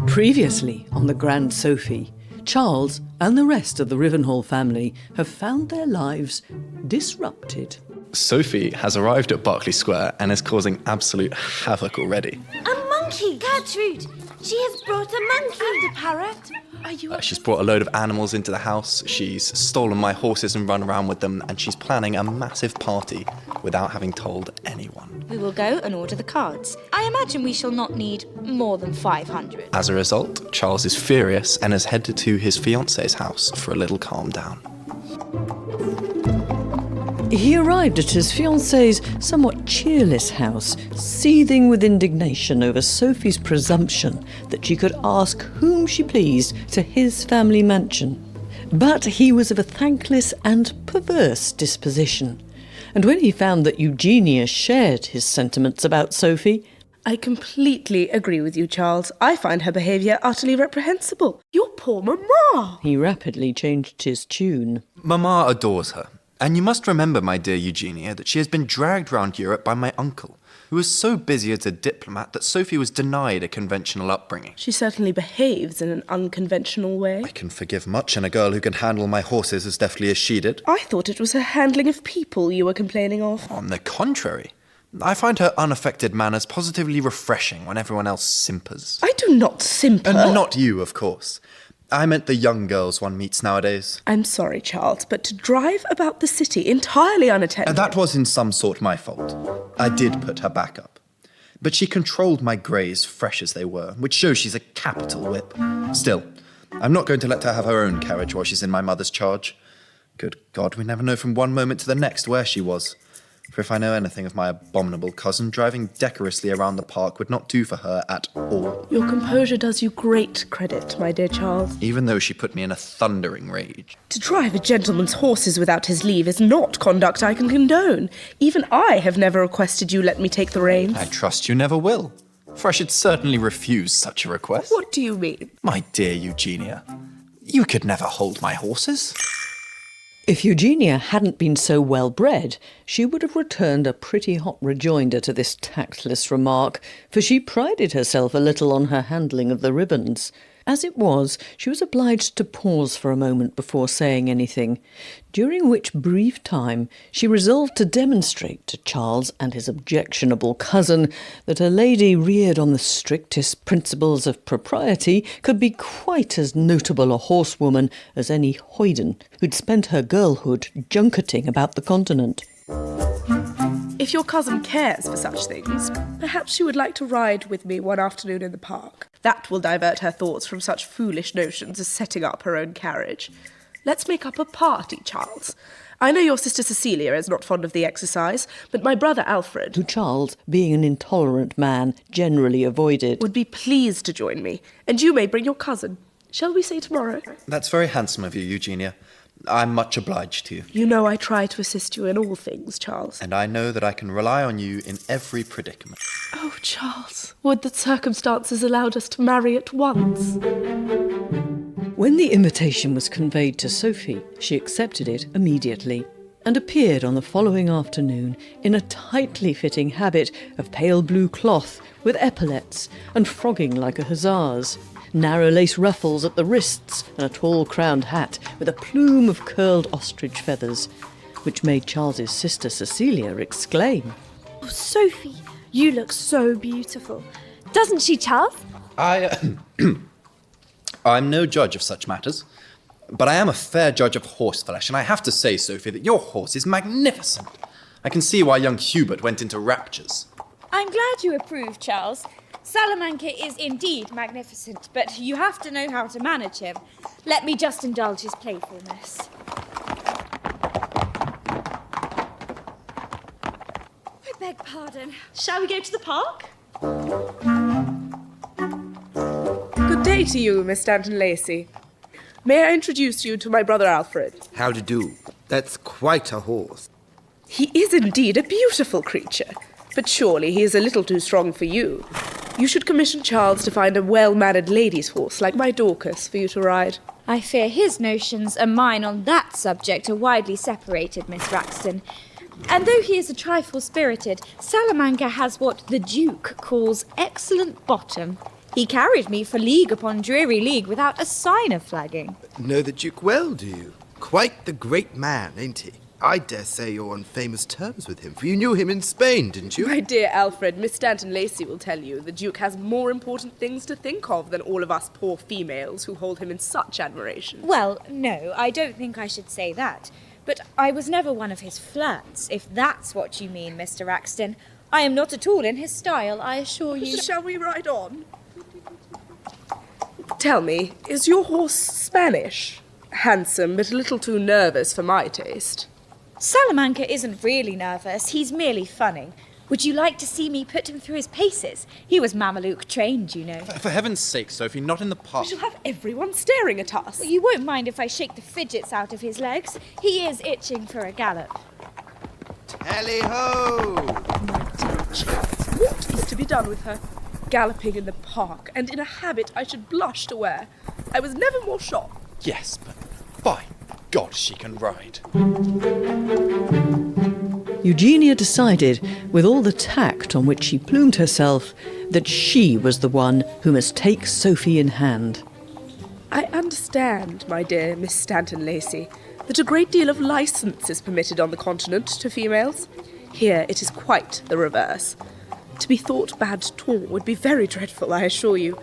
Previously on the Grand Sophie, Charles and the rest of the Rivenhall family have found their lives disrupted. Sophie has arrived at Berkeley Square and is causing absolute havoc already. A monkey! Gertrude! She has brought a monkey and a parrot. Are you She's brought a load of animals into the house, she's stolen my horses and run around with them, and she's planning a massive party without having told anyone. We will go and order the cards. I imagine we shall not need more than 500. As a result, Charles is furious and has headed to his fiancée's house for a little calm down. He arrived at his fiancée's somewhat cheerless house, seething with indignation over Sophie's presumption that she could ask whom she pleased to his family mansion. But he was of a thankless and perverse disposition, and when he found that Eugenia shared his sentiments about Sophie, I completely agree with you, Charles. I find her behaviour utterly reprehensible. Your poor mamma! he rapidly changed his tune. Mamma adores her. And you must remember, my dear Eugenia, that she has been dragged round Europe by my uncle, who was so busy as a diplomat that Sophie was denied a conventional upbringing. She certainly behaves in an unconventional way. I can forgive much in a girl who can handle my horses as deftly as she did. I thought it was her handling of people you were complaining of. On the contrary, I find her unaffected manners positively refreshing when everyone else simpers. I do not simper. And not you, of course. I meant the young girls one meets nowadays. I'm sorry, Charles, but to drive about the city entirely unattended... That was in some sort my fault. I did put her back up. But she controlled my greys fresh as they were, which shows she's a capital whip. Still, I'm not going to let her have her own carriage while she's in my mother's charge. Good God, we never know from one moment to the next where she was. For if I know anything of my abominable cousin, driving decorously around the park would not do for her at all. Your composure does you great credit, my dear Charles. Even though she put me in a thundering rage. To drive a gentleman's horses without his leave is not conduct I can condone. Even I have never requested you let me take the reins. I trust you never will, for I should certainly refuse such a request. What do you mean? My dear Eugenia, you could never hold my horses. If Eugenia hadn't been so well bred, she would have returned a pretty hot rejoinder to this tactless remark, for she prided herself a little on her handling of the ribbons. As it was, she was obliged to pause for a moment before saying anything, during which brief time she resolved to demonstrate to Charles and his objectionable cousin that a lady reared on the strictest principles of propriety could be quite as notable a horsewoman as any hoyden who'd spent her girlhood junketing about the continent. If your cousin cares for such things, perhaps she would like to ride with me one afternoon in the park. That will divert her thoughts from such foolish notions as setting up her own carriage. Let's make up a party, Charles. I know your sister Cecilia is not fond of the exercise, but my brother Alfred, Who Charles, being an intolerant man, generally avoided. would be pleased to join me, and you may bring your cousin. Shall we say tomorrow? That's very handsome of you, Eugenia. I'm much obliged to you. You know I try to assist you in all things, Charles. And I know that I can rely on you in every predicament. Oh, Charles, would that circumstances allowed us to marry at once. When the invitation was conveyed to Sophie, she accepted it immediately and appeared on the following afternoon in a tightly fitting habit of pale blue cloth with epaulets and frogging like a hussar's, narrow lace ruffles at the wrists and a tall crowned hat with a plume of curled ostrich feathers, which made Charles's sister Cecilia exclaim, Oh, Sophie, you look so beautiful. Doesn't she, Charles? I'm no judge of such matters, but I am a fair judge of horseflesh, and I have to say, Sophie, that your horse is magnificent. I can see why young Hubert went into raptures. I'm glad you approve, Charles. Salamanca is indeed magnificent, but you have to know how to manage him. Let me just indulge his playfulness. I beg pardon. Shall we go to the park? Good day to you, Miss Stanton Lacy. May I introduce you to my brother Alfred? How to do? That's quite a horse. He is indeed a beautiful creature, but surely he is a little too strong for you. You should commission Charles to find a well-mannered lady's horse like my Dorcas for you to ride. I fear his notions and mine on that subject are widely separated, Miss Raxton. And though he is a trifle spirited, Salamanca has what the Duke calls excellent bottom. He carried me for league upon dreary league without a sign of flagging. Know the Duke well, do you? Quite the great man, ain't he? I dare say you're on famous terms with him, for you knew him in Spain, didn't you? My dear Alfred, Miss Stanton Lacy will tell you the Duke has more important things to think of than all of us poor females who hold him in such admiration. Well, no, I don't think I should say that. But I was never one of his flirts, if that's what you mean, Mr. Raxton. I am not at all in his style, I assure you. Shall we ride on? Tell me, is your horse Spanish? Handsome, but a little too nervous for my taste. Salamanca isn't really nervous, he's merely funny. Would you like to see me put him through his paces? He was Mameluke trained, you know. For heaven's sake, Sophie, not in the park. We shall have everyone staring at us. You won't mind if I shake the fidgets out of his legs? He is itching for a gallop. Tally-ho! What is to be done with her? Galloping in the park, and in a habit I should blush to wear. I was never more shocked. Yes, but by God, she can ride. Eugenia decided, with all the tact on which she plumed herself, that she was the one who must take Sophie in hand. I understand, my dear Miss Stanton Lacy, that a great deal of licence is permitted on the continent to females. Here it is quite the reverse. To be thought bad ton would be very dreadful, I assure you.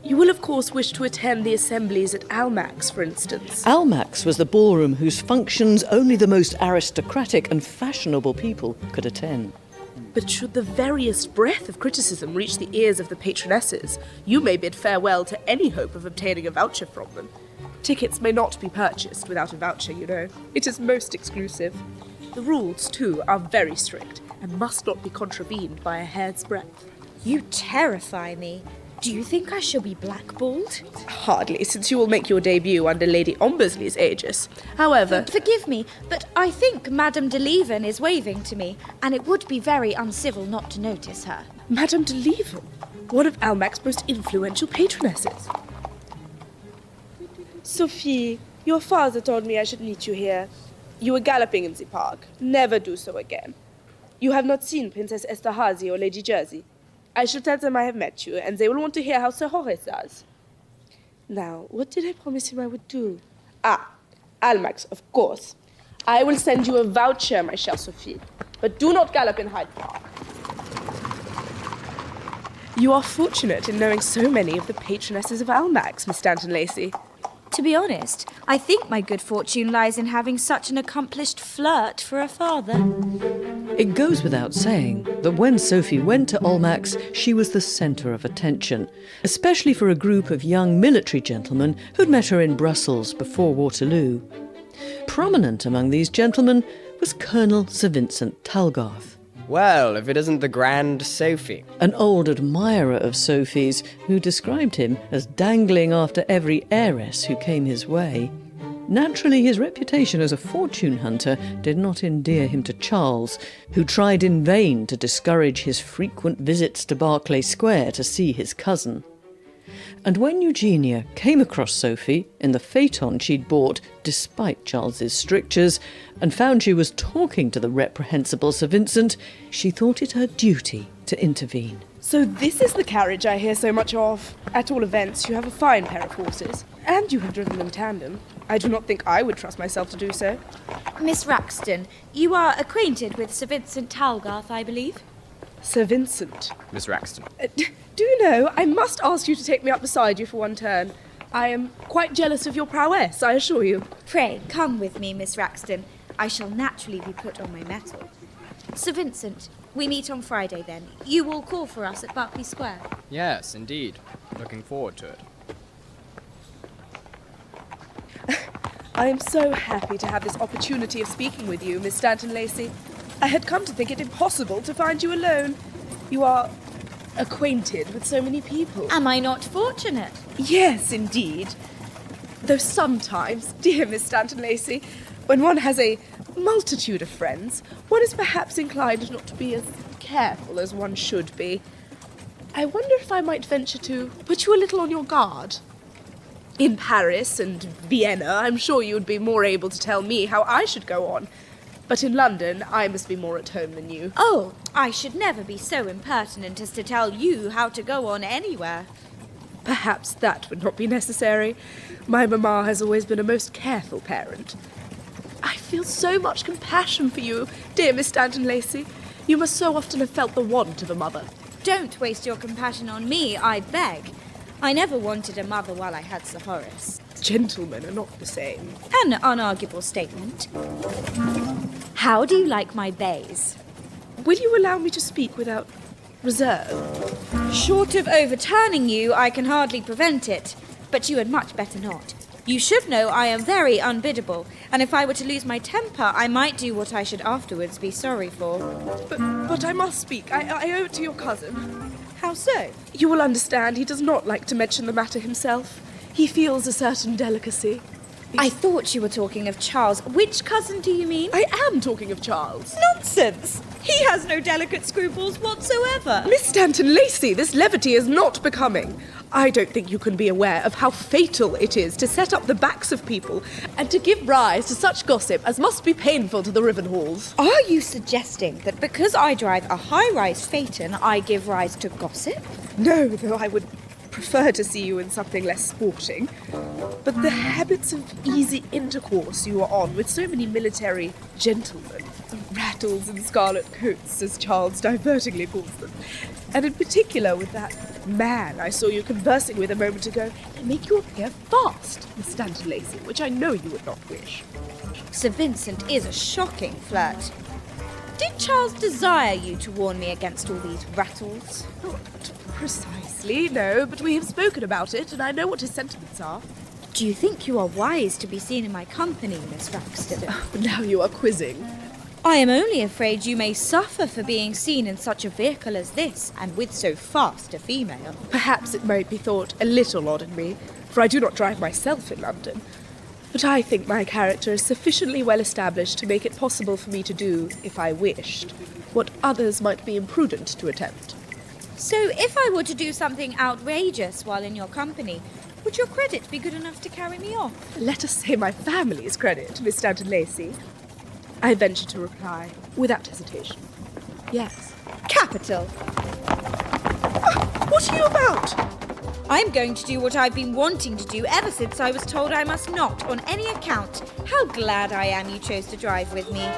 You will, of course, wish to attend the assemblies at Almack's, for instance. Almack's was the ballroom whose functions only the most aristocratic and fashionable people could attend. But should the veriest breath of criticism reach the ears of the patronesses, you may bid farewell to any hope of obtaining a voucher from them. Tickets may not be purchased without a voucher, you know. It is most exclusive. The rules, too, are very strict and must not be contravened by a hair's breadth. You terrify me. Do you think I shall be blackballed? Hardly, since you will make your debut under Lady Ombersley's aegis. However... Forgive me, but I think Madame de Leven is waving to me, and it would be very uncivil not to notice her. Madame de Leven, one of Almack's most influential patronesses. Sophie, your father told me I should meet you here. You were galloping in the park. Never do so again. You have not seen Princess Esterhazy or Lady Jersey. I shall tell them I have met you, and they will want to hear how Sir Horace does. Now, what did I promise him I would do? Almack's, of course. I will send you a voucher, my chère Sophie, but do not gallop in Hyde Park. You are fortunate in knowing so many of the patronesses of Almack's, Miss Stanton Lacy. To be honest, I think my good fortune lies in having such an accomplished flirt for a father. It goes without saying that when Sophie went to Almack's, she was the centre of attention, especially for a group of young military gentlemen who'd met her in Brussels before Waterloo. Prominent among these gentlemen was Colonel Sir Vincent Talgarth. Well, if it isn't the grand Sophie. An old admirer of Sophie's, who described him as dangling after every heiress who came his way. Naturally, his reputation as a fortune hunter did not endear him to Charles, who tried in vain to discourage his frequent visits to Berkeley Square to see his cousin. And when Eugenia came across Sophie in the phaeton she'd bought, despite Charles's strictures, and found she was talking to the reprehensible Sir Vincent, she thought it her duty to intervene. So this is the carriage I hear so much of. At all events, you have a fine pair of horses, and you have driven them tandem. I do not think I would trust myself to do so. Miss Raxton, you are acquainted with Sir Vincent Talgarth, I believe? Sir Vincent. Miss Raxton. Do you know, I must ask you to take me up beside you for one turn. I am quite jealous of your prowess, I assure you. Pray, come with me, Miss Raxton. I shall naturally be put on my mettle. Sir Vincent, we meet on Friday then. You will call for us at Berkeley Square. Yes, indeed. Looking forward to it. I am so happy to have this opportunity of speaking with you, Miss Stanton Lacy. I had come to think it impossible to find you alone. You are acquainted with so many people. Am I not fortunate? Yes, indeed. Though sometimes, dear Miss Stanton Lacy, when one has a multitude of friends, one is perhaps inclined not to be as careful as one should be. I wonder if I might venture to put you a little on your guard. In Paris and Vienna, I'm sure you would be more able to tell me how I should go on. But in London, I must be more at home than you. Oh, I should never be so impertinent as to tell you how to go on anywhere. Perhaps that would not be necessary. My mamma has always been a most careful parent. I feel so much compassion for you, dear Miss Stanton Lacy. You must so often have felt the want of a mother. Don't waste your compassion on me, I beg. I never wanted a mother while I had Sir Horace. Gentlemen are not the same. An unarguable statement. How do you like my bays? Will you allow me to speak without reserve? Short of overturning you, I can hardly prevent it. But you had much better not. You should know I am very unbiddable, and if I were to lose my temper, I might do what I should afterwards be sorry for. But I must speak. I owe it to your cousin. How so? You will understand he does not like to mention the matter himself. He feels a certain delicacy. I thought you were talking of Charles. Which cousin do you mean? I am talking of Charles. Nonsense! He has no delicate scruples whatsoever. Miss Stanton Lacy, this levity is not becoming. I don't think you can be aware of how fatal it is to set up the backs of people and to give rise to such gossip as must be painful to the Rivenhalls. Are you suggesting that because I drive a high-rise phaeton, I give rise to gossip? No, though I would prefer to see you in something less sporting. But the habits of easy intercourse you are on with so many military gentlemen, rattles in scarlet coats, as Charles divertingly calls them, and in particular with that man I saw you conversing with a moment ago, they make you appear fast, Miss Stanton Lacy, which I know you would not wish. Sir Vincent is a shocking flirt. Did Charles desire you to warn me against all these rattles? Not precisely, no, but we have spoken about it, and I know what his sentiments are. Do you think you are wise to be seen in my company, Miss Raxton? Now you are quizzing. I am only afraid you may suffer for being seen in such a vehicle as this, and with so fast a female. Perhaps it might be thought a little odd in me, for I do not drive myself in London. But I think my character is sufficiently well established to make it possible for me to do, if I wished, what others might be imprudent to attempt. So if I were to do something outrageous while in your company, would your credit be good enough to carry me off? Let us say my family's credit, Miss Stanton Lacy. I venture to reply, without hesitation, yes. Capital! What are you about? I'm going to do what I've been wanting to do ever since I was told I must not, on any account. How glad I am you chose to drive with me.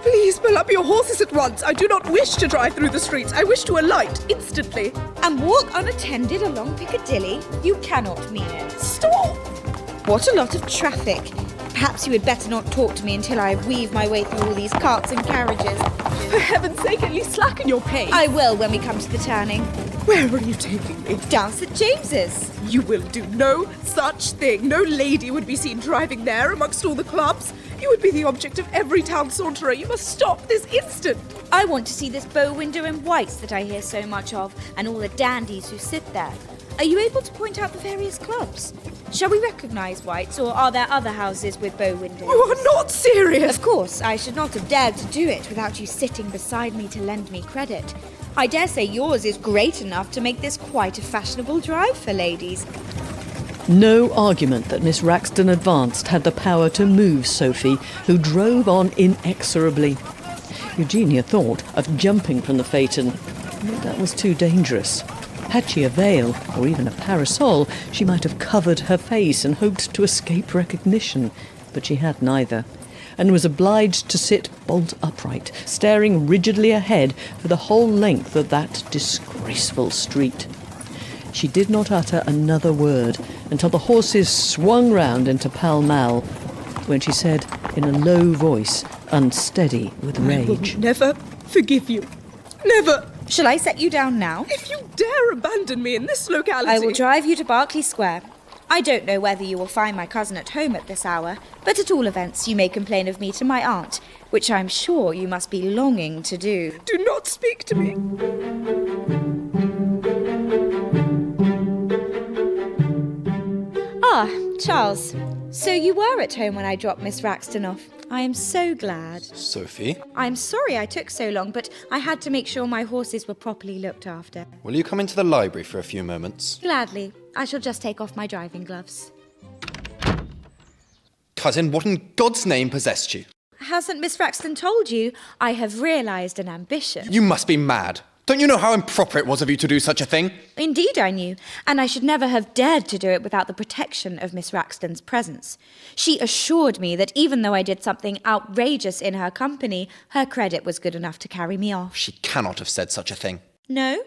Please pull up your horses at once. I do not wish to drive through the streets. I wish to alight instantly. And walk unattended along Piccadilly? You cannot mean it. Stop! What a lot of traffic. Perhaps you had better not talk to me until I weave my way through all these carts and carriages. For heaven's sake, at least slacken your pace. I will when we come to the turning. Where are you taking me? Down St. James's. You will do no such thing. No lady would be seen driving there amongst all the clubs. You would be the object of every town saunterer. You must stop this instant. I want to see this bow window in whites that I hear so much of, and all the dandies who sit there. Are you able to point out the various clubs? Shall we recognise White's, or are there other houses with bow windows? You are not serious. Of course, I should not have dared to do it without you sitting beside me to lend me credit. I dare say yours is great enough to make this quite a fashionable drive for ladies. No argument that Miss Raxton advanced had the power to move Sophie, who drove on inexorably. Eugenia thought of jumping from the phaeton, but that was too dangerous. Had she a veil, or even a parasol, she might have covered her face and hoped to escape recognition, but she had neither, and was obliged to sit bolt upright, staring rigidly ahead for the whole length of that disgraceful street. She did not utter another word until the horses swung round into Pall Mall, when she said in a low voice, unsteady with rage, I will never forgive you. Never. Shall I set you down now? If you dare abandon me in this locality... I will drive you to Berkeley Square. I don't know whether you will find my cousin at home at this hour, but at all events you may complain of me to my aunt, which I'm sure you must be longing to do. Do not speak to me. Ah, Charles. So you were at home when I dropped Miss Raxton off. I am so glad. Sophie, I'm sorry I took so long, but I had to make sure my horses were properly looked after. will you come into the library for a few moments? Gladly. I shall just take off my driving gloves. Cousin, what in God's name possessed you? hasn't Miss Raxton told you? I have realised an ambition. You must be mad. Don't you know how improper it was of you to do such a thing? Indeed I knew, and I should never have dared to do it without the protection of Miss Raxton's presence. She assured me that even though I did something outrageous in her company, her credit was good enough to carry me off. She cannot have said such a thing. No?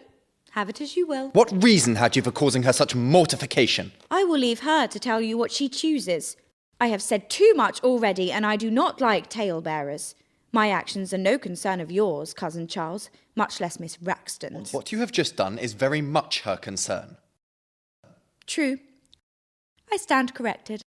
Have it as you will. What reason had you for causing her such mortification? I will leave her to tell you what she chooses. I have said too much already, and I do not like talebearers. My actions are no concern of yours, Cousin Charles, much less Miss Raxton's. What you have just done is very much her concern. True. I stand corrected.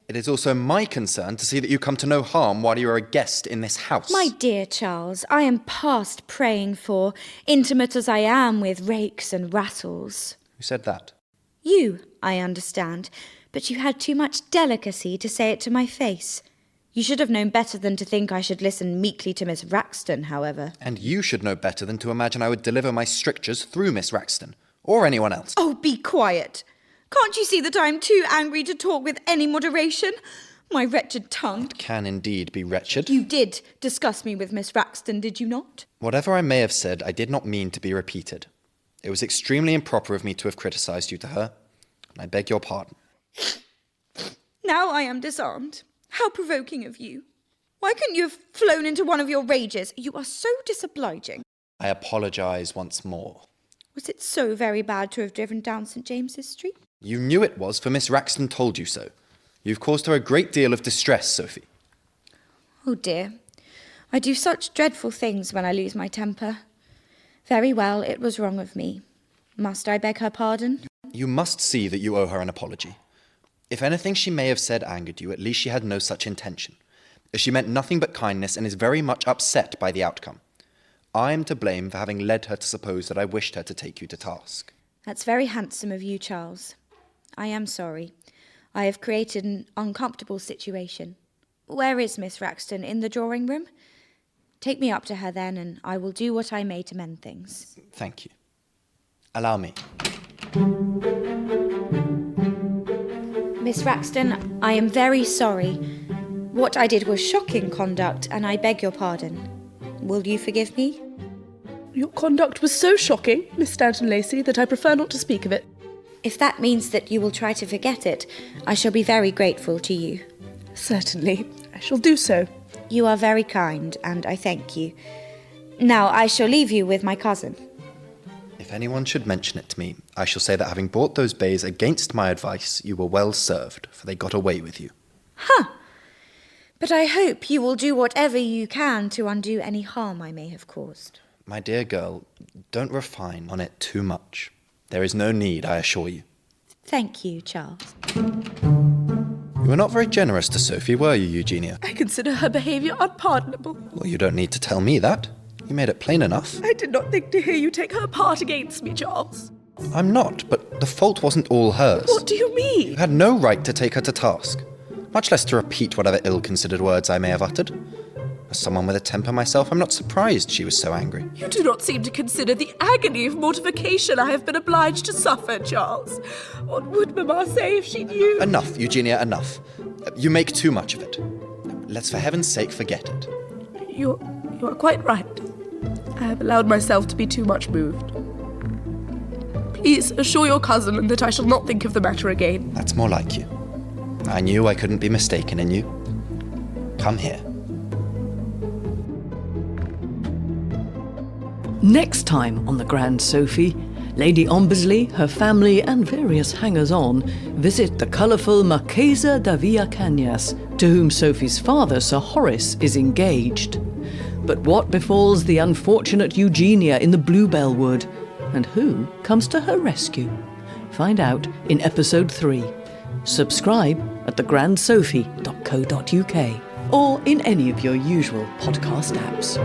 It is also my concern to see that you come to no harm while you are a guest in this house. My dear Charles, I am past praying for, intimate as I am with rakes and rattles. Who said that? You, I understand, but you had too much delicacy to say it to my face. You should have known better than to think I should listen meekly to Miss Raxton, however. And you should know better than to imagine I would deliver my strictures through Miss Raxton, or anyone else. Oh, be quiet. Can't you see that I am too angry to talk with any moderation? My wretched tongue. It can indeed be wretched. You did discuss me with Miss Raxton, did you not? Whatever I may have said, I did not mean to be repeated. It was extremely improper of me to have criticised you to her, and I beg your pardon. Now I am disarmed. How provoking of you. Why couldn't you have flown into one of your rages? You are so disobliging. I apologise once more. Was it so very bad to have driven down St. James's Street? You knew it was, for Miss Raxton told you so. You've caused her a great deal of distress, Sophie. Oh dear. I do such dreadful things when I lose my temper. Very well, it was wrong of me. Must I beg her pardon? You must see that you owe her an apology. If anything she may have said angered you, at least she had no such intention. She meant nothing but kindness and is very much upset by the outcome. I am to blame for having led her to suppose that I wished her to take you to task. That's very handsome of you, Charles. I am sorry. I have created an uncomfortable situation. Where is Miss Raxton? In the drawing room? Take me up to her then, and I will do what I may to mend things. Thank you. Allow me. Miss Raxton, I am very sorry. What I did was shocking conduct, and I beg your pardon. Will you forgive me? Your conduct was so shocking, Miss Stanton Lacy, that I prefer not to speak of it. If that means that you will try to forget it, I shall be very grateful to you. Certainly, I shall do so. You are very kind, and I thank you. Now I shall leave you with my cousin. If anyone should mention it to me, I shall say that having bought those bays against my advice, you were well served, for they got away with you. Huh! But I hope you will do whatever you can to undo any harm I may have caused. My dear girl, don't refine on it too much. There is no need, I assure you. Thank you, Charles. You were not very generous to Sophie, were you, Eugenia? I consider her behaviour unpardonable. Well, you don't need to tell me that. You made it plain enough. I did not think to hear you take her part against me, Charles. I'm not, but the fault wasn't all hers. What do you mean? You had no right to take her to task, much less to repeat whatever ill-considered words I may have uttered. As someone with a temper myself, I'm not surprised she was so angry. You do not seem to consider the agony of mortification I have been obliged to suffer, Charles. What would Mamma say if she knew? Enough, Eugenia, enough. You make too much of it. Let's for heaven's sake forget it. You are quite right. I have allowed myself to be too much moved. Please assure your cousin that I shall not think of the matter again. That's more like you. I knew I couldn't be mistaken in you. Come here. Next time on the Grand Sophie, Lady Ombersley, her family and various hangers-on visit the colourful Marchesa da Villa Cañas, to whom Sophie's father, Sir Horace, is engaged. But what befalls the unfortunate Eugenia in the Bluebell Wood, and who comes to her rescue? Find out in episode 3. Subscribe at thegrandsophie.co.uk or in any of your usual podcast apps.